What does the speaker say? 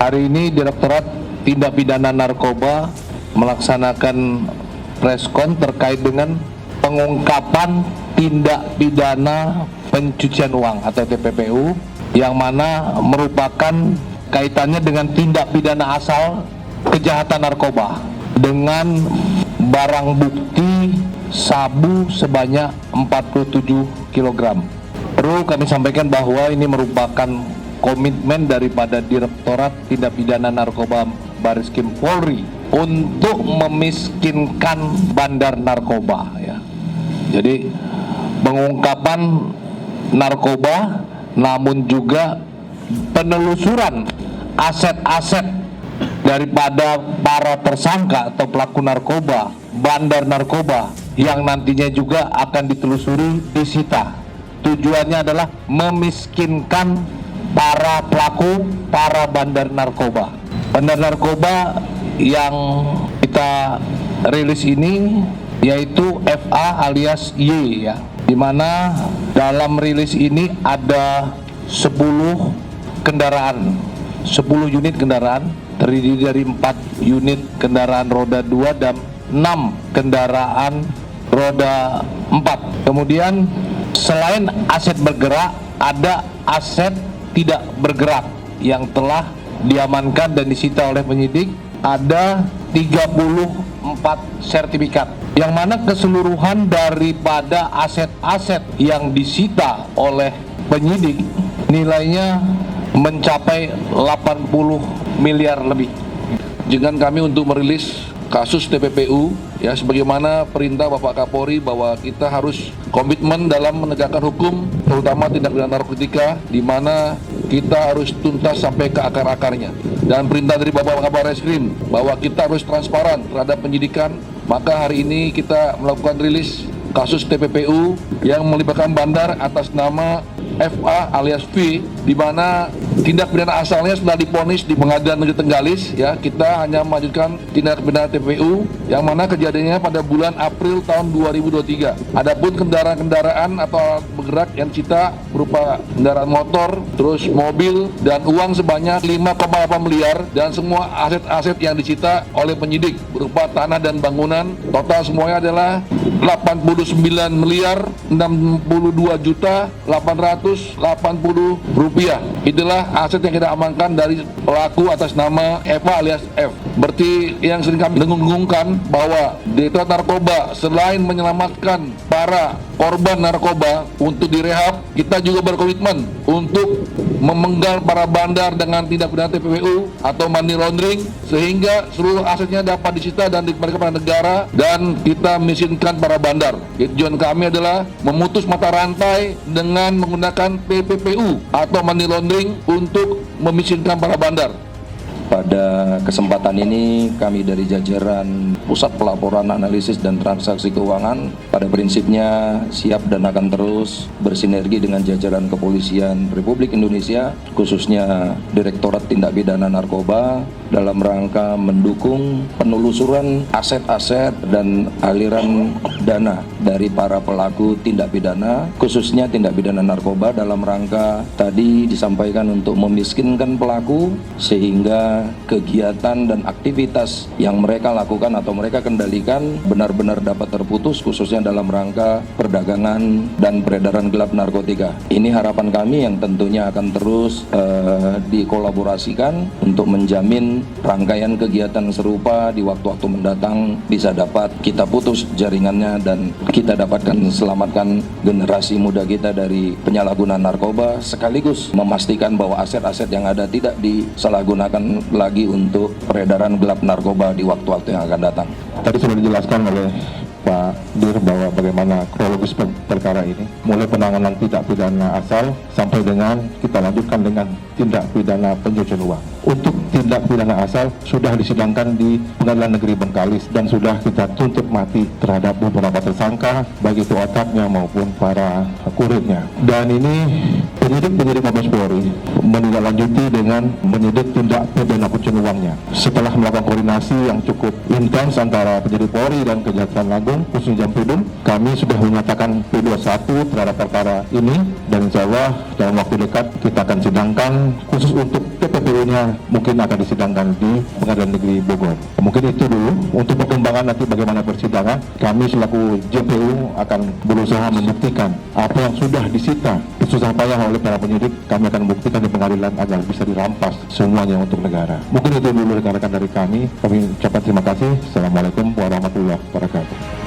Hari ini Direktorat Tindak Pidana Narkoba melaksanakan preskon terkait dengan pengungkapan tindak pidana pencucian uang atau TPPU yang mana merupakan kaitannya dengan tindak pidana asal kejahatan narkoba dengan barang bukti sabu sebanyak 47 kg. Perlu kami sampaikan bahwa ini merupakan komitmen daripada Direktorat Tindak Pidana Narkoba Bareskrim Polri untuk memiskinkan bandar narkoba ya. Jadi pengungkapan narkoba namun juga penelusuran aset-aset daripada para tersangka atau pelaku narkoba, bandar narkoba yang nantinya juga akan ditelusuri, disita. Tujuannya adalah memiskinkan para pelaku, para bandar narkoba. Bandar narkoba yang kita rilis ini yaitu FA alias Y ya, di mana dalam rilis ini ada 10 kendaraan, 10 unit kendaraan terdiri dari 4 unit kendaraan roda 2 dan 6 kendaraan roda 4. Kemudian selain aset bergerak, ada aset tidak bergerak yang telah diamankan dan disita oleh penyidik. Ada 34 sertifikat yang mana keseluruhan daripada aset-aset yang disita oleh penyidik nilainya mencapai 80 miliar lebih. Dengan kami untuk merilis kasus TPPU ya, sebagaimana perintah Bapak Kapolri bahwa kita harus komitmen dalam menegakkan hukum, terutama tindak pidana narkotika, di mana kita harus tuntas sampai ke akar-akarnya. Dan perintah dari Bapak Kabar Reskrim bahwa kita harus transparan terhadap penyidikan, maka hari ini kita melakukan rilis kasus TPPU yang melibatkan bandar atas nama FA alias V, di mana tindak pidana asalnya sudah divonis di Pengadilan Negeri Tenggalis ya. Kita hanya melanjutkan tindak pidana TPPU yang mana kejadiannya pada bulan April tahun 2023. Adapun kendaraan-kendaraan atau alat bergerak yang disita berupa kendaraan motor, terus mobil dan uang sebanyak 5,8 miliar dan semua aset-aset yang disita oleh penyidik berupa tanah dan bangunan. Total semuanya adalah 89 miliar 62 juta 880 rupiah. Itulah aset yang kita amankan dari pelaku atas nama Eva alias F. Berarti yang sering kami dengung-dengungkan bahwa Direktorat Narkoba selain menyelamatkan para korban narkoba untuk direhab, kita juga berkomitmen untuk memenggal para bandar dengan tindak pidana TPPU atau money laundering sehingga seluruh asetnya dapat disita dan dikembalikan kepada negara dan kita miskinkan para bandar. Tujuan kami adalah memutus mata rantai dengan menggunakan PPPU atau money laundering untuk memiskinkan para bandar. Pada kesempatan ini kami dari jajaran Pusat Pelaporan Analisis dan Transaksi Keuangan pada prinsipnya siap dan akan terus bersinergi dengan jajaran Kepolisian Republik Indonesia, khususnya Direktorat Tindak Pidana Narkoba dalam rangka mendukung penelusuran aset-aset dan aliran dana dari para pelaku tindak pidana, khususnya tindak pidana narkoba dalam rangka tadi disampaikan untuk memiskinkan pelaku sehingga kegiatan dan aktivitas yang mereka lakukan atau mereka kendalikan benar-benar dapat terputus, khususnya dalam rangka perdagangan dan peredaran gelap narkotika. Ini harapan kami yang tentunya akan terus dikolaborasikan untuk menjamin rangkaian kegiatan serupa di waktu-waktu mendatang bisa dapat kita putus jaringannya dan kita dapatkan selamatkan generasi muda kita dari penyalahgunaan narkoba, sekaligus memastikan bahwa aset-aset yang ada tidak disalahgunakan lagi untuk peredaran gelap narkoba di waktu-waktu yang akan datang. Tadi sudah dijelaskan oleh Pak Dir bahwa bagaimana kronologis perkara ini, mulai penanganan tindak pidana asal sampai dengan kita lanjutkan dengan tindak pidana pencucian uang. Untuk tindak pidana asal sudah disidangkan di Pengadilan Negeri Bengkalis dan sudah kita tuntut mati terhadap beberapa tersangka, baik itu otaknya maupun para kurirnya. Dan ini penyidik Mabes Polri menindaklanjuti dengan menyidik tindak pidana pencucian uangnya. Setelah melakukan koordinasi yang cukup intens antara penyidik Polri dan Kejaksaan Agung khususnya Jampidum, kami sudah menyatakan P21 terhadap perkara ini, dan insya Allah dalam waktu dekat kita akan sidangkan. Khusus untuk TPPU-nya mungkin akan disidangkan di Pengadilan Negeri Bogor. Mungkin itu dulu. Untuk perkembangan nanti bagaimana persidangan, kami selaku JPU akan berusaha membuktikan apa yang sudah disita susah payah oleh para penyidik. Kami akan membuktikan di pengadilan agar bisa dirampas semuanya untuk negara. Mungkin itu dulu rekan-rekan dari kami. Kami ucapkan terima kasih. Assalamualaikum warahmatullahi wabarakatuh.